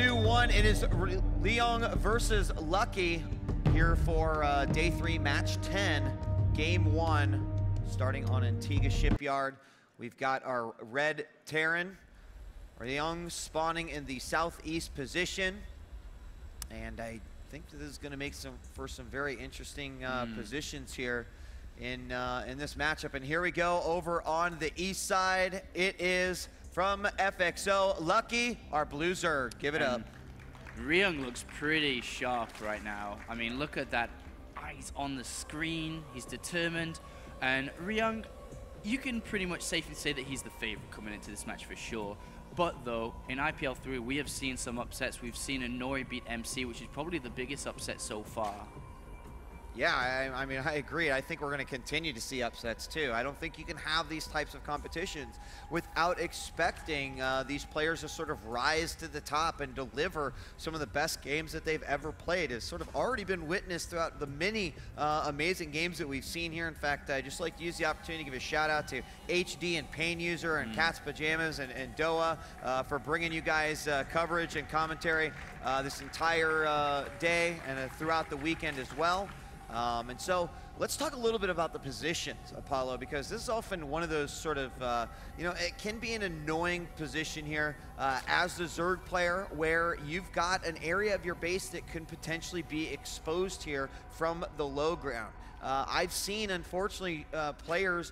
2-1. It is Ryung versus Lucky here for day 3, match 10, game 1, starting on Antigua Shipyard. We've got our red Terran, Ryung spawning in the southeast position, and I think this is going to make for some very interesting positions here in this matchup. And here we go over on the east side. It is from FXO, Lucky, our blue Zerg. Give it up. Ryung looks pretty sharp right now. I mean, look at that eyes on the screen. He's determined. And Ryung, you can pretty much safely say that he's the favorite coming into this match for sure. But though, in IPL 3, we have seen some upsets. We've seen a Nori beat MC, which is probably the biggest upset so far. Yeah, I mean, I agree. I think we're going to continue to see upsets too. I don't think you can have these types of competitions without expecting these players to sort of rise to the top and deliver some of the best games that they've ever played. It's sort of already been witnessed throughout the many amazing games that we've seen here. In fact, I'd just like to use the opportunity to give a shout out to HD and Pain User and Cat's Pajamas and Doa for bringing you guys coverage and commentary this entire day and throughout the weekend as well. And so let's talk a little bit about the positions, Apollo, because this is often one of those sort of, you know, it can be an annoying position here as the Zerg player where you've got an area of your base that can potentially be exposed here from the low ground. I've seen, unfortunately, players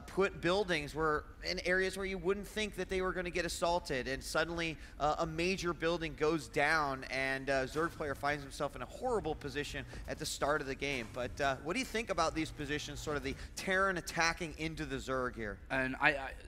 put buildings in areas where you wouldn't think that they were going to get assaulted, and suddenly a major building goes down, and Zerg player finds himself in a horrible position at the start of the game. But what do you think about these positions, sort of the Terran attacking into the Zerg here? And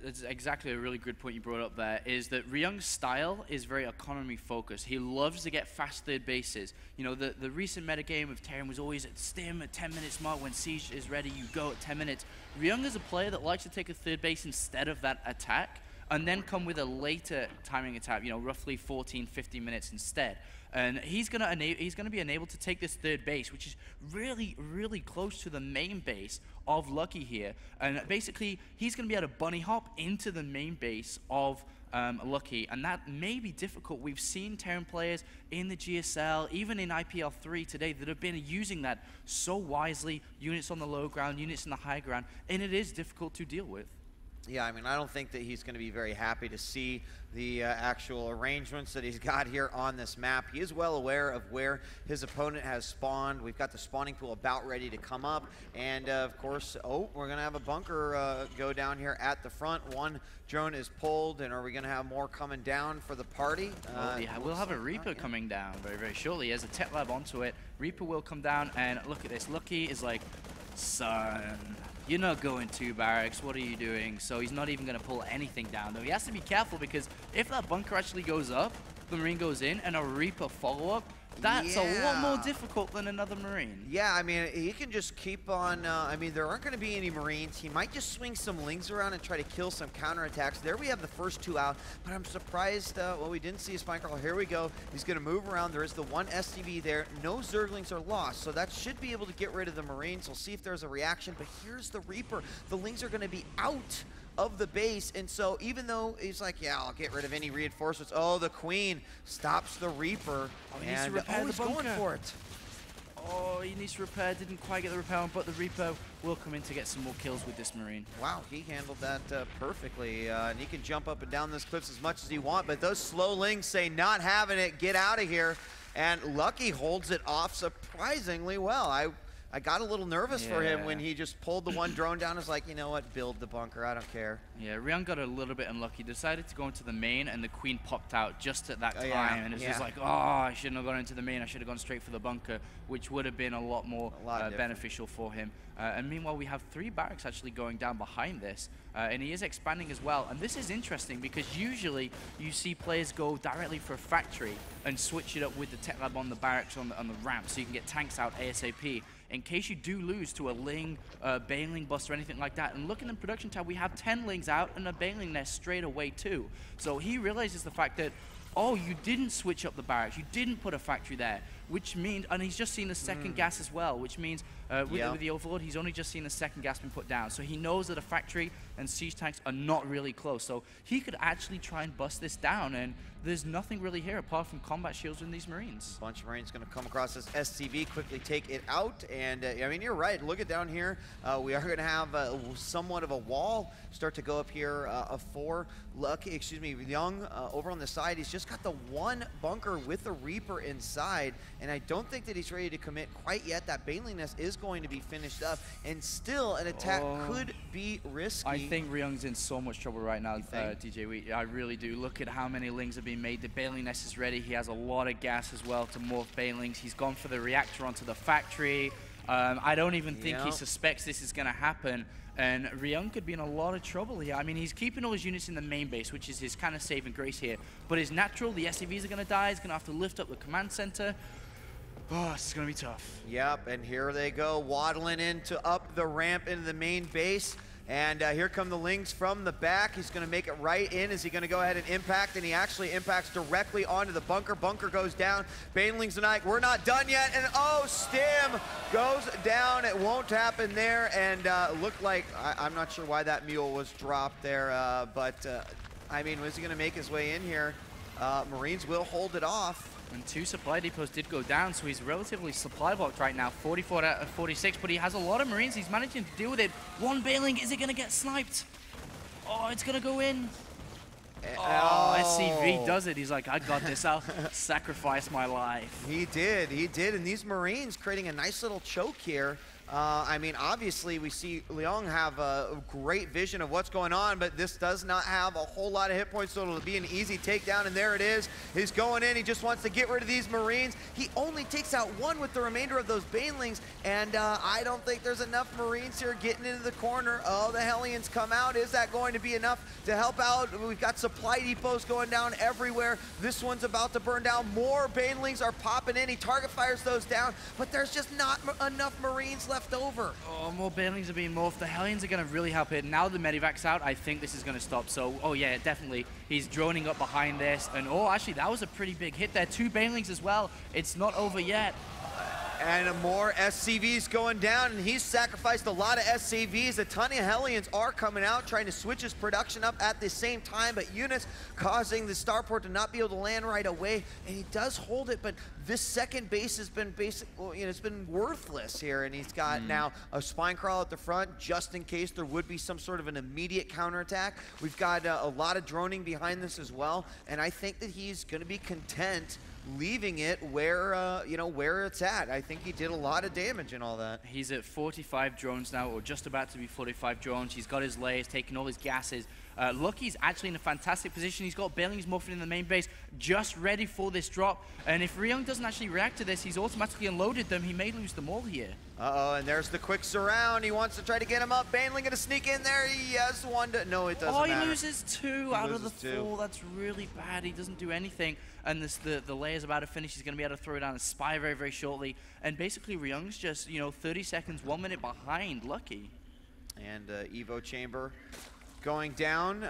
that's exactly a really good point you brought up there, is that Ryung's style is very economy focused. He loves to get fast third bases. You know, the recent metagame of Terran was always at stim at 10 minutes mark. When siege is ready, you go at 10 minutes. Ryung is a player that likes to take a third base instead of that attack and then come with a later timing attack, you know, roughly 14, 15 minutes instead. And he's gonna be enabled to take this third base, which is really, really close to the main base of Lucky here. And basically, he's gonna be able to bunny hop into the main base of Lucky, and that may be difficult. We've seen Terran players in the GSL, even in IPL 3 today, that have been using that so wisely, units on the low ground, units in the high ground, and it is difficult to deal with. Yeah, I mean, I don't think that he's going to be very happy to see the actual arrangements that he's got here on this map. He is well aware of where his opponent has spawned. We've got the spawning pool about ready to come up. And, of course, we're going to have a bunker go down here at the front. One drone is pulled, and are we going to have more coming down for the party? Yeah, we'll have a Reaper coming down very, very shortly. He has a tech lab onto it. Reaper will come down, and look at this. Lucky is like, son, you're not going to barracks, what are you doing? So he's not even going to pull anything down, though. He has to be careful, because if that bunker actually goes up, the Marine goes in, and a Reaper follow-up, that's a lot more difficult than another Marine. Yeah, I mean, he can just keep on, I mean, there aren't going to be any Marines. He might just swing some Lings around and try to kill some counterattacks. There we have the first 2 out, but I'm surprised, well, we didn't see a spine crawl. Here we go. He's going to move around. There is the one SCV there. No Zerglings are lost, so that should be able to get rid of the Marines. We'll see if there's a reaction, but here's the Reaper. The Lings are going to be out of the base, and so even though he's like, yeah, I'll get rid of any reinforcements, oh, the Queen stops the Reaper, and he's going for it. Oh, he needs to repair, didn't quite get the repair on, but the Reaper will come in to get some more kills with this Marine. Wow, he handled that perfectly, and he can jump up and down this cliffs as much as he wants, but those slow Lings say not having it, get out of here, and Lucky holds it off surprisingly well. I got a little nervous for him when he just pulled the one drone down. I was like, you know what, build the bunker, I don't care. Yeah, Ryung got a little bit unlucky. Decided to go into the main, and the Queen popped out just at that time. And it's just like, oh, I shouldn't have gone into the main. I should have gone straight for the bunker, which would have been a lot more beneficial for him. And meanwhile, we have 3 barracks actually going down behind this. And he is expanding as well. And this is interesting because usually you see players go directly for a factory and switch it up with the tech lab on the barracks on the ramp so you can get tanks out ASAP. In case you do lose to a Ling, Baneling bust or anything like that. And looking in the production tab, we have 10 Lings out and a Baneling there straight away too. So he realizes the fact that, oh, you didn't switch up the barracks, you didn't put a factory there, which means, and he's just seen the second gas as well, which means with the Overlord, he's only just seen the second gas been put down. So he knows that a factory and siege tanks are not really close. So he could actually try and bust this down, and there's nothing really here apart from combat shields in these Marines. Bunch of Marines going to come across this SCV, quickly take it out, and I mean, you're right. Look at down here. We are going to have somewhat of a wall start to go up here for Ryung over on the side. He's just got the one bunker with the Reaper inside, and I don't think that he's ready to commit quite yet. That Baneling Nest is going to be finished up, and still an attack could be risky. I think Ryung's in so much trouble right now, DJ Wheat. I really do. Look at how many Lings have been made. The Baneling Nest is ready. He has a lot of gas as well to morph Banelings. He's gone for the reactor onto the factory. I don't even think he suspects this is going to happen. And Ryung could be in a lot of trouble here. I mean, he's keeping all his units in the main base, which is his kind of saving grace here. But his natural, the SCVs are going to die. He's going to have to lift up the command center. Oh, this is going to be tough. Yep, and here they go, waddling into up the ramp into the main base. And here come the Lings from the back. He's going to make it right in. Is he going to go ahead and impact? And he actually impacts directly onto the bunker. Bunker goes down. Banelings tonight, we're not done yet. And oh, Stim goes down. It won't happen there. And looked like, I'm not sure why that mule was dropped there. But I mean, was he going to make his way in here? Marines will hold it off. And 2 supply depots did go down, so he's relatively supply blocked right now, 44 out of 46, but he has a lot of Marines. He's managing to deal with it. One Baneling, is it going to get sniped? Oh, it's going to go in. Oh, SCV does it. He's like, I got this. I'll sacrifice my life. He did. And these Marines creating a nice little choke here. I mean, obviously, we see Ryung have a great vision of what's going on, but this does not have a whole lot of hit points, so it'll be an easy takedown, and there it is. He's going in. He just wants to get rid of these Marines. He only takes out one with the remainder of those Banelings, and I don't think there's enough Marines here getting into the corner. Oh, the Hellions come out. Is that going to be enough to help out? We've got supply depots going down everywhere. This one's about to burn down. More Banelings are popping in. He target fires those down, but there's just not enough Marines left over. Oh, more Banelings are being morphed. The Hellions are going to really help it. Now the Medivac's out, I think this is going to stop. So, oh yeah, definitely. He's droning up behind this. And oh, actually, that was a pretty big hit there. 2 Banelings as well. It's not over yet. And more SCVs going down, and he's sacrificed a lot of SCVs. A ton of Hellions are coming out, trying to switch his production up at the same time, but units causing the starport to not be able to land right away, and he does hold it, but this second base has been it's been worthless here, and he's got now a spine crawl at the front, just in case there would be some sort of an immediate counterattack. We've got a lot of droning behind this as well, and I think that he's going to be content leaving it where where it's at. I think he did a lot of damage and all that. He's at 45 drones now, or just about to be 45 drones. He's got his layers, taking all his gases. Lucky's actually in a fantastic position. He's got Banelings morphing in the main base, just ready for this drop. And if Ryung doesn't actually react to this, he's automatically unloaded them. He may lose them all here. Uh-oh, and there's the quick surround. He wants to try to get him up. Baneling gonna sneak in there. He has one to... No, it doesn't matter. Oh, he loses 2 out of the 4. That's really bad. He doesn't do anything. And the layer's about to finish. He's going to be able to throw down a spy very, very shortly. And basically, Ryung's just, 30 seconds, 1 minute behind Lucky. And Evo Chamber going down.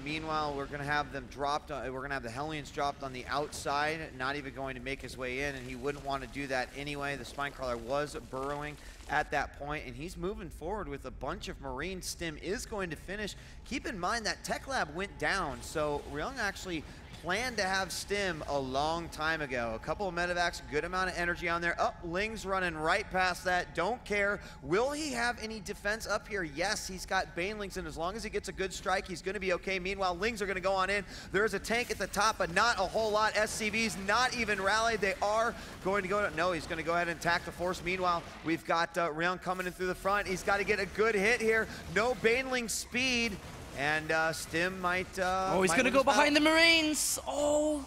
Meanwhile, we're going to have them dropped. We're going to have the Hellions dropped on the outside, not even going to make his way in, and he wouldn't want to do that anyway. The Spinecrawler was burrowing at that point, and he's moving forward with a bunch of Marines. Stim is going to finish. Keep in mind that Tech Lab went down, so Ryung actually planned to have Stim a long time ago. A couple of medevacs, good amount of energy on there. Up, Ling's running right past that. Don't care. Will he have any defense up here? Yes, he's got Banelings, and as long as he gets a good strike, he's going to be okay. Meanwhile, Lings are going to go on in. There's a tank at the top, but not a whole lot. SCVs not even rallied. They are going to go to... No, he's going to go ahead and attack the force. Meanwhile, we've got Ryung coming in through the front. He's got to get a good hit here. No Baneling speed. And Stim might... he's going to go behind the Marines. Oh,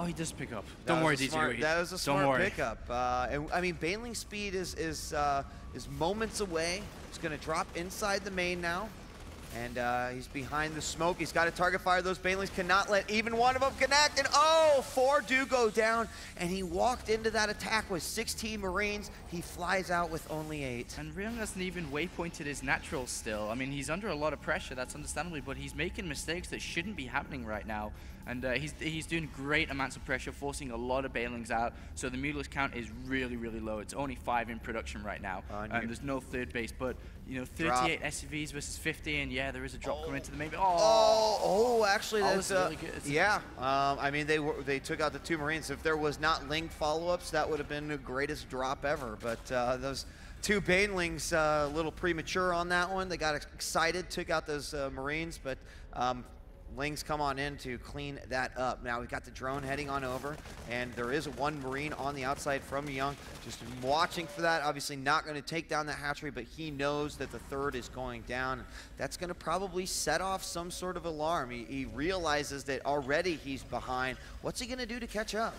he does pick up. Don't worry, DJ. That was a smart pickup. And, I mean, Baneling speed is moments away. He's going to drop inside the main now. And he's behind the smoke. He's got to target fire. Those Banelings cannot let even one of them connect. And 4 do go down. And he walked into that attack with 16 Marines. He flies out with only 8. And Ryung hasn't even waypointed his natural still. I mean, he's under a lot of pressure, that's understandably, but he's making mistakes that shouldn't be happening right now. And he's doing great amounts of pressure, forcing a lot of bailings out. So the Mutalisk count is really, really low. It's only 5 in production right now. And there's no third base, but you know, 38 SCVs versus 50, and yeah, there is a drop coming into the main. Actually, that's really good. Yeah, I mean, they took out the 2 Marines. If there was not Ling follow-ups, that would have been the greatest drop ever. But those 2 Banelings, a little premature on that one. They got excited, took out those Marines, but Ling's come on in to clean that up. Now we've got the drone heading on over, and there is 1 Marine on the outside from Ryung. Just watching for that. Obviously not going to take down the hatchery, but he knows that the 3rd is going down. That's going to probably set off some sort of alarm. He realizes that already he's behind. What's he going to do to catch up?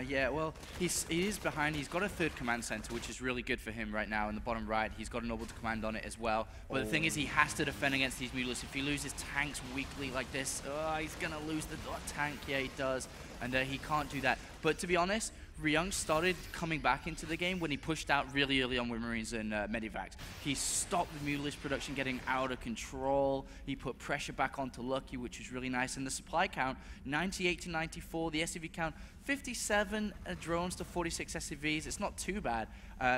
Yeah, well, he is behind. He's got a 3rd command center, which is really good for him right now in the bottom right. He's got an orbital command on it as well. But the thing is, he has to defend against these Mutalisks. If he loses tanks weakly like this, he's going to lose the tank. Yeah, he does. And he can't do that. But to be honest, Ryung started coming back into the game when he pushed out really early on with Marines and Medivacs. He stopped the Mutalisk production getting out of control. He put pressure back onto Lucky, which was really nice. And the supply count, 98 to 94. The SCV count, 57 drones to 46 SCVs. It's not too bad.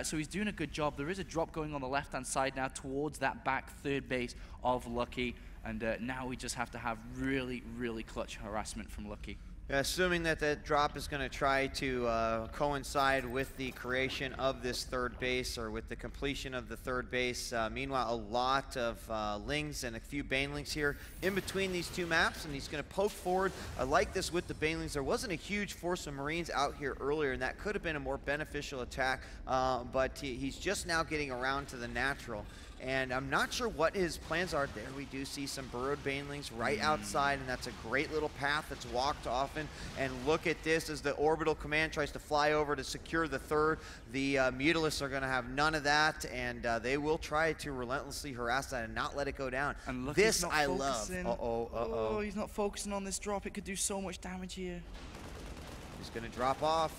So he's doing a good job. There is a drop going on the left-hand side now towards that back 3rd base of Lucky. And now we just have to have really, really clutch harassment from Lucky. Assuming that that drop is going to try to coincide with the creation of this 3rd base, or with the completion of the 3rd base. Meanwhile, a lot of Lings and a few Banelings here in between these 2 maps, and he's going to poke forward. I like this with the Banelings. There wasn't a huge force of Marines out here earlier, and that could have been a more beneficial attack, but he's just now getting around to the natural. And I'm not sure what his plans are. There we do see some burrowed Banelings right outside, and that's a great little path that's walked often. And look at this as the orbital command tries to fly over to secure the 3rd. The Mutalisks are going to have none of that, and they will try to relentlessly harass that and not let it go down. And look, this I love. Oh, he's not focusing on this drop. It could do so much damage here. He's going to drop off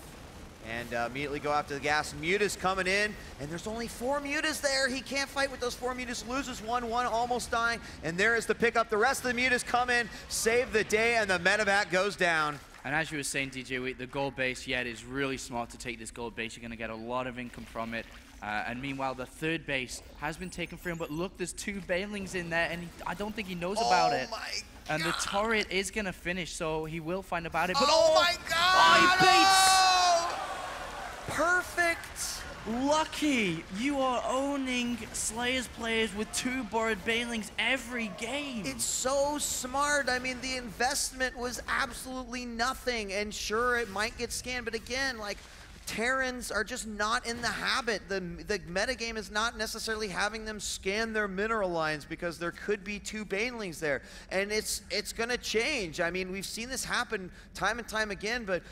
and immediately go after the gas. Mutas coming in, and there's only 4 Mutas there. He can't fight with those 4 Mutas. Loses 1, almost dying, and there is the pickup. The rest of the Mutas come in, save the day, and the medevac goes down. And as you were saying, DJ, the gold base, yeah, it is really smart to take this gold base. You're going to get a lot of income from it. And meanwhile, the 3rd base has been taken from him. But look, there's 2 Banelings in there, and I don't think he knows about it. My and God. the turret is going to finish, so he will find about it. But my God! He baits! Perfect! Lucky, you are owning Slayers players with 2 borrowed Banelings every game. It's so smart. I mean, the investment was absolutely nothing, and sure, it might get scanned, but again, like, Terrans are just not in the habit. The metagame is not necessarily having them scan their mineral lines because there could be 2 Banelings there. And it's going to change. I mean, we've seen this happen time and time again, but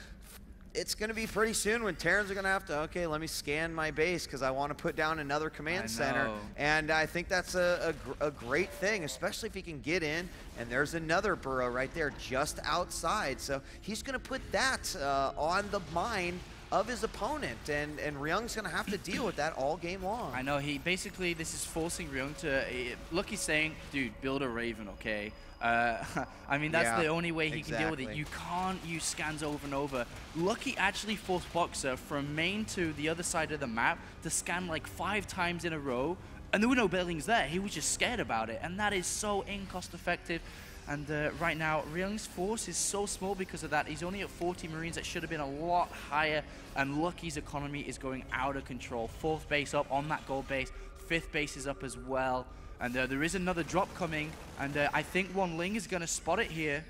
it's going to be pretty soon when Terrans are going to have to, okay, let me scan my base because I want to put down another command center. And I think that's a great thing, especially if he can get in. And there's another burrow right there just outside. So he's going to put that on the mind of his opponent, and Ryung's going to have to deal with that all game long. I know, this is forcing Ryung to, look, he's saying, dude, build a Raven, okay? I mean, that's the only way he can deal with it. You can't use scans over and over. Lucky actually forced Boxer from main to the other side of the map to scan like 5 times in a row, and there were no Banelings there. He was just scared about it, and that is so incost effective. And right now, Ryung's force is so small because of that. He's only at 40 Marines. That should have been a lot higher. And Lucky's economy is going out of control. 4th base up on that gold base. 5th base is up as well. And there is another drop coming. And I think 1 Ling is going to spot it here.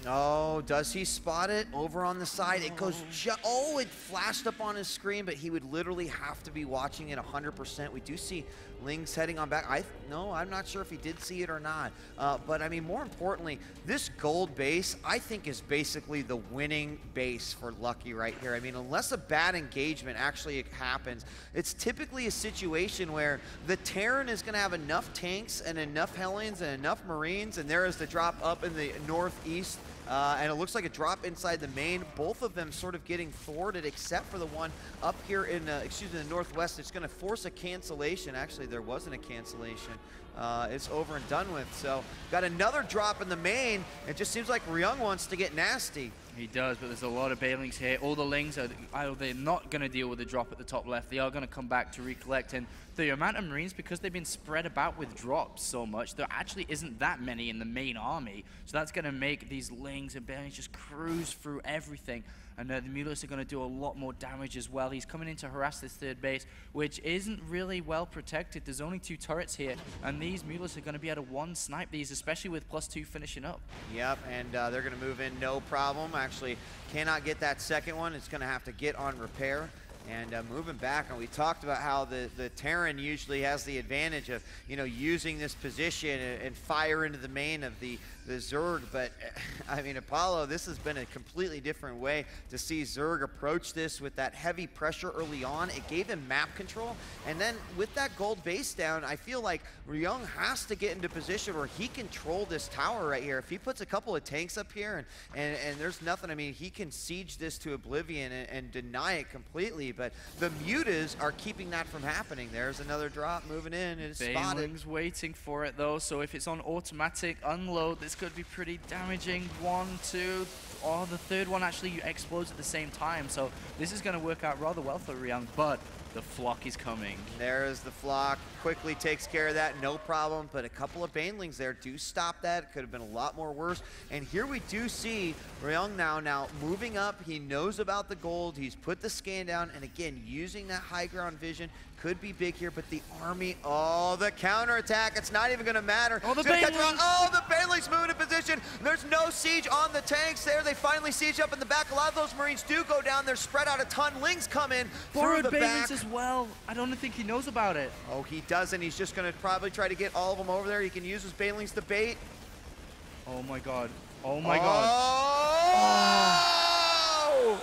Oh, does he spot it over on the side? It goes, it flashed up on his screen, but he would literally have to be watching it 100%. We do see Ling's heading on back. No, I'm not sure if he did see it or not. But I mean, more importantly, this gold base, I think, is basically the winning base for Lucky right here. I mean, unless a bad engagement actually happens, it's typically a situation where the Terran is going to have enough tanks and enough Hellions and enough Marines, and there is the drop up in the northeast. and it looks like a drop inside the main. Both of them sort of getting thwarted, except for the one up here in, the northwest. It's going to force a cancellation. Actually, there wasn't a cancellation. It's over and done with. So got another drop in the main. It just seems like Ryung wants to get nasty. He does, but there's a lot of Bailings here. All the Lings are they're not going to deal with the drop at the top left. They are going to come back to recollect. And the amount of Marines, because they've been spread about with drops so much, there actually isn't that many in the main army. So that's going to make these Lings and Bailings just cruise through everything. And the Mulas are going to do a lot more damage as well. He's coming in to harass this third base, which isn't really well protected. There's only 2 turrets here, and these Mulas are going to be able to one-snipe these, especially with +2 finishing up. Yep, and they're going to move in no problem. Actually, cannot get that second one. It's going to have to get on repair. And moving back, and we talked about how the Terran usually has the advantage of, using this position and fire into the main of the Zerg, but I mean, Apollo, this has been a completely different way to see Zerg approach this with that heavy pressure early on. It gave him map control, and then with that gold base down, I feel like Ryung has to get into position where he control this tower right here. If he puts a couple of tanks up here and there's nothing, I mean, he can siege this to oblivion and deny it completely, but the Mutas are keeping that from happening. There's another drop moving in, it's spotted. Bailing's waiting for it though, so if it's on automatic unload, this could be pretty damaging. 1, 2, or the third one actually explodes at the same time, so this is going to work out rather well for Ryung, but the flock is coming. There's the flock, quickly takes care of that, no problem, but a couple of Banelings there do stop that. It could have been a lot more worse, and here we do see Ryung now moving up. He knows about the gold, he's put the scan down, and again, using that high ground vision could be big here, but the army, the counterattack, it's not even gonna matter. The Banelings! The Banelings moving in position. There's no siege on the tanks there. They finally siege up in the back. A lot of those Marines do go down. They're spread out a ton. Lings come in through the back. As well. I don't think he knows about it. Oh, he doesn't. He's just gonna probably try to get all of them over there. He can use his Banelings to bait. Oh my god. Oh my god. Oh!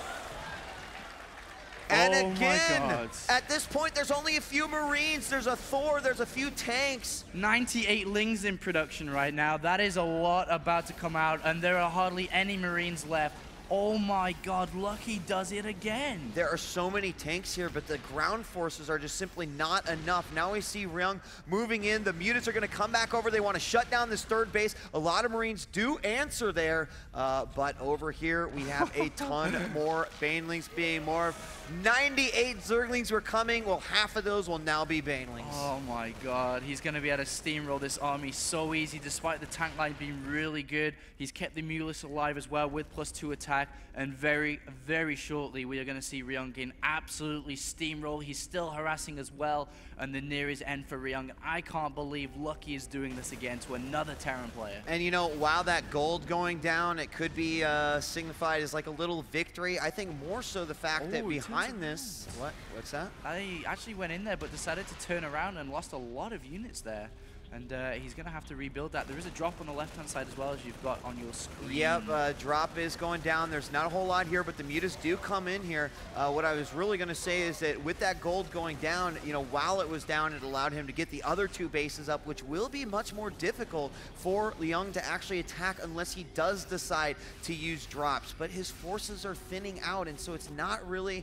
And again, at this point, there's only a few Marines. There's a Thor, there's a few tanks. 98 Lings in production right now. That is a lot about to come out, and there are hardly any Marines left. Oh my god, Lucky does it again. There are so many tanks here, but the ground forces are just simply not enough. Now we see Ryung moving in. The Mutants are going to come back over. They want to shut down this third base. A lot of Marines do answer there, but over here we have a ton more Banelings being morphed. 98 Zerglings were coming. Well, half of those will now be Banelings. Oh my god, he's going to be able to steamroll this army so easy, despite the tank line being really good. He's kept the Mulus alive as well with +2 attack, and very, very shortly we are going to see Ryung gain absolutely steamroll. He's still harassing as well, and the nearest end for Ryung. I can't believe Lucky is doing this again to another Terran player. And while that gold going down, it could be signified as like a little victory. I think more so the fact that behind this, what's that? I actually went in there but decided to turn around and lost a lot of units there. And he's going to have to rebuild that. There is a drop on the left-hand side as well, as you've got on your screen. Yep, drop is going down. There's not a whole lot here, but the Mutas do come in here. What I was really going to say is that with that gold going down, while it was down, it allowed him to get the other 2 bases up, which will be much more difficult for Ryung to actually attack unless he does decide to use drops. But his forces are thinning out, and so it's not really,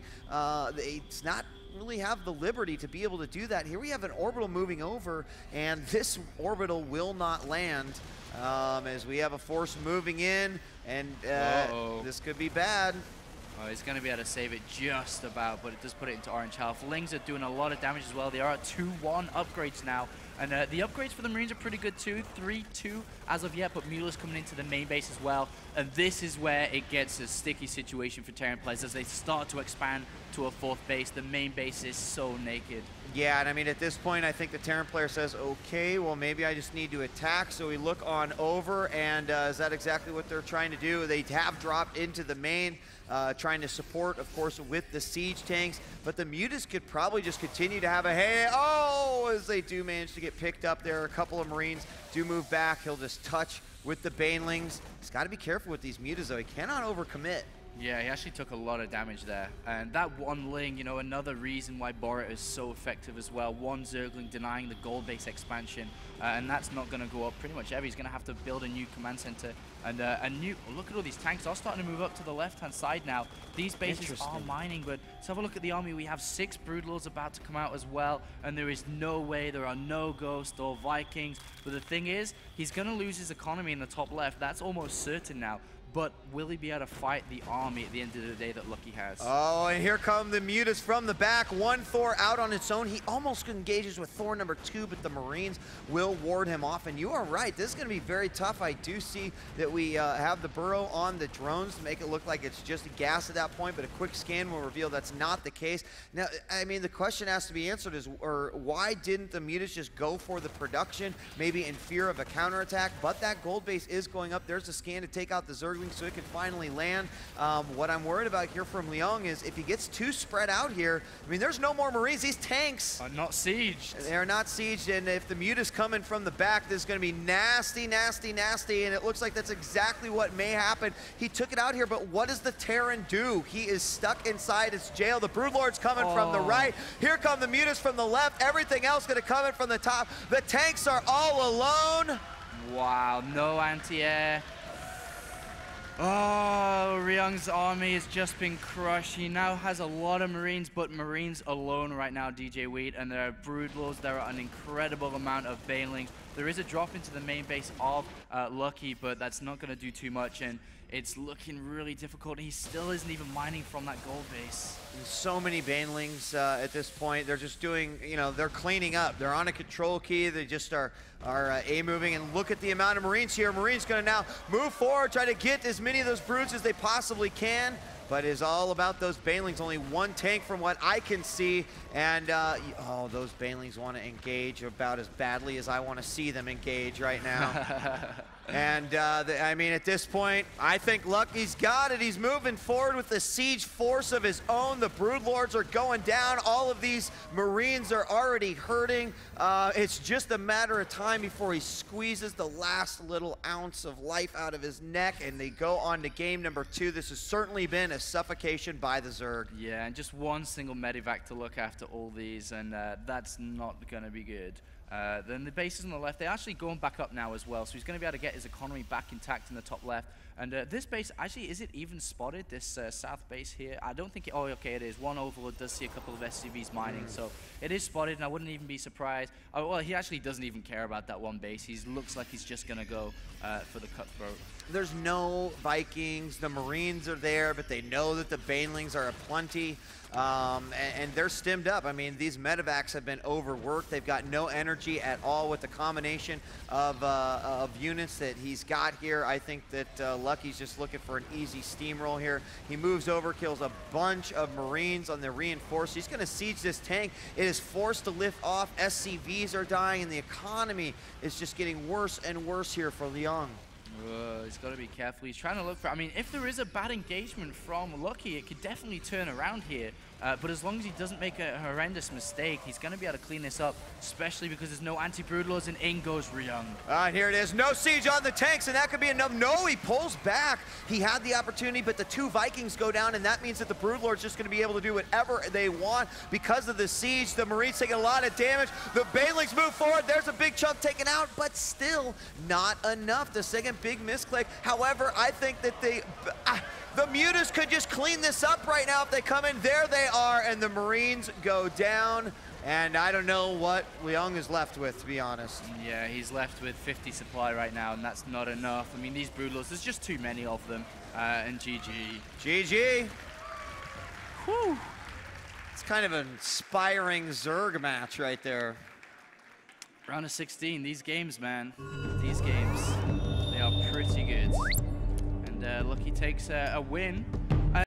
really have the liberty to be able to do that. Here we have an orbital moving over, and this orbital will not land as we have a force moving in, and this could be bad. Oh, he's going to be able to save it just about, but it does put it into orange health. Lings are doing a lot of damage as well. They are at 2-1 upgrades now. And the upgrades for the Marines are pretty good too. 3-2 as of yet, but Mueller's coming into the main base as well. And this is where it gets a sticky situation for Terran players as they start to expand to a 4th base. The main base is so naked. Yeah, and I mean, at this point, I think the Terran player says, okay, well, maybe I just need to attack. So we look on over, and is that exactly what they're trying to do? They have dropped into the main, trying to support, of course, with the siege tanks. But the Mutas could probably just continue to have a as they do manage to get picked up there. A couple of Marines do move back. He'll just touch with the Banelings. He's got to be careful with these Mutas, though. He cannot overcommit. Yeah, he actually took a lot of damage there. And that one Ling, another reason why Borat is so effective as well. One Zergling denying the gold base expansion. And that's not going to go up pretty much ever. He's going to have to build a new command center And look at all these tanks are starting to move up to the left-hand side now. These bases are mining, but let's have a look at the army. We have 6 Broodlords about to come out as well, and there is no way there are no Ghosts or Vikings. But the thing is, he's going to lose his economy in the top left. That's almost certain now. But will he be able to fight the army at the end of the day that Lucky has? Oh, and here come the Mutas from the back. One Thor out on its own. He almost engages with Thor number 2, but the Marines will ward him off. And you are right, this is going to be very tough. I do see that we have the burrow on the drones to make it look like it's just gas at that point, but a quick scan will reveal that's not the case. Now, I mean, the question has to be answered is, why didn't the Mutas just go for the production, maybe in fear of a counterattack? But that gold base is going up. There's a scan to take out the Zerg, so it can finally land. What I'm worried about here from Ryung is if he gets too spread out here, I mean, there's no more Marines. These tanks are not sieged. They're not sieged, and if the Muta's coming from the back, this is going to be nasty, nasty, nasty, and it looks like that's exactly what may happen. He took it out here, but what does the Terran do? He is stuck inside his jail. The Broodlord's coming from the right. Here come the Mutas from the left. Everything else going to come in from the top. The tanks are all alone. Wow, no anti-air. Oh, Ryung's army has just been crushed. He now has a lot of Marines, but Marines alone right now, DJ Wheat, and there are Broodlords. There are an incredible amount of Banelings. There is a drop into the main base of Lucky, but that's not going to do too much, and it's looking really difficult. He still isn't even mining from that gold base. So many Banelings at this point. They're just doing, you know, they're cleaning up. They're on a control key. They just are A-moving, and look at the amount of Marines here. Marines going to now move forward, try to get as many of those brutes as they possibly can, but it's all about those Banelings. Only one tank from what I can see, and oh, those Banelings want to engage about as badly as I want to see them engage right now. And I mean, at this point, I think Lucky's got it. He's moving forward with the siege force of his own. The Broodlords are going down. All of these Marines are already hurting. It's just a matter of time before he squeezes the last little ounce of life out of his neck, and they go on to game number 2. This has certainly been a suffocation by the Zerg. Yeah, and just one single medevac to look after all these, and that's not going to be good. Then the bases on the left, they're actually going back up now as well, so he's going to be able to get his economy back intact in the top left. And this base, actually, is it even spotted, this south base here? I don't think it, oh, okay, it is. One Overlord does see a couple of SCVs mining, so it is spotted, and I wouldn't even be surprised. Oh, well, he actually doesn't even care about that one base. He looks like he's just going to go for the cutthroat. There's no Vikings. The Marines are there, but they know that the Banelings are aplenty. And they're stimmed up. I mean, these medevacs have been overworked. They've got no energy at all with the combination of units that he's got here. I think that Lucky's just looking for an easy steamroll here. He moves over, kills a bunch of Marines on the reinforced. He's going to siege this tank. It is forced to lift off. SCVs are dying, and the economy is just getting worse and worse here for Ryung. He's got to be careful. He's trying to look for, I mean, if there is a bad engagement from Lucky, it could definitely turn around here. But as long as he doesn't make a horrendous mistake, he's going to be able to clean this up, especially because there's no anti-Broodlords, and in goes Ryung. And here it is. No siege on the tanks, and that could be enough. No, he pulls back. He had the opportunity, but the 2 Vikings go down, and that means that the Broodlord's just going to be able to do whatever they want because of the siege. The Marines taking a lot of damage. The Banelings move forward. There's a big chunk taken out, but still not enough. The second big misclick. However, I think that the Mutas could just clean this up right now if they come in. There they are, and the Marines go down. And I don't know what Ryung is left with, to be honest. Yeah, he's left with 50 supply right now, and that's not enough. I mean, these Broodlords, there's just too many of them. And GG. GG. Whew. It's kind of an inspiring Zerg match right there. Round of 16, these games, man. These games, they are pretty good. And Lucky takes a win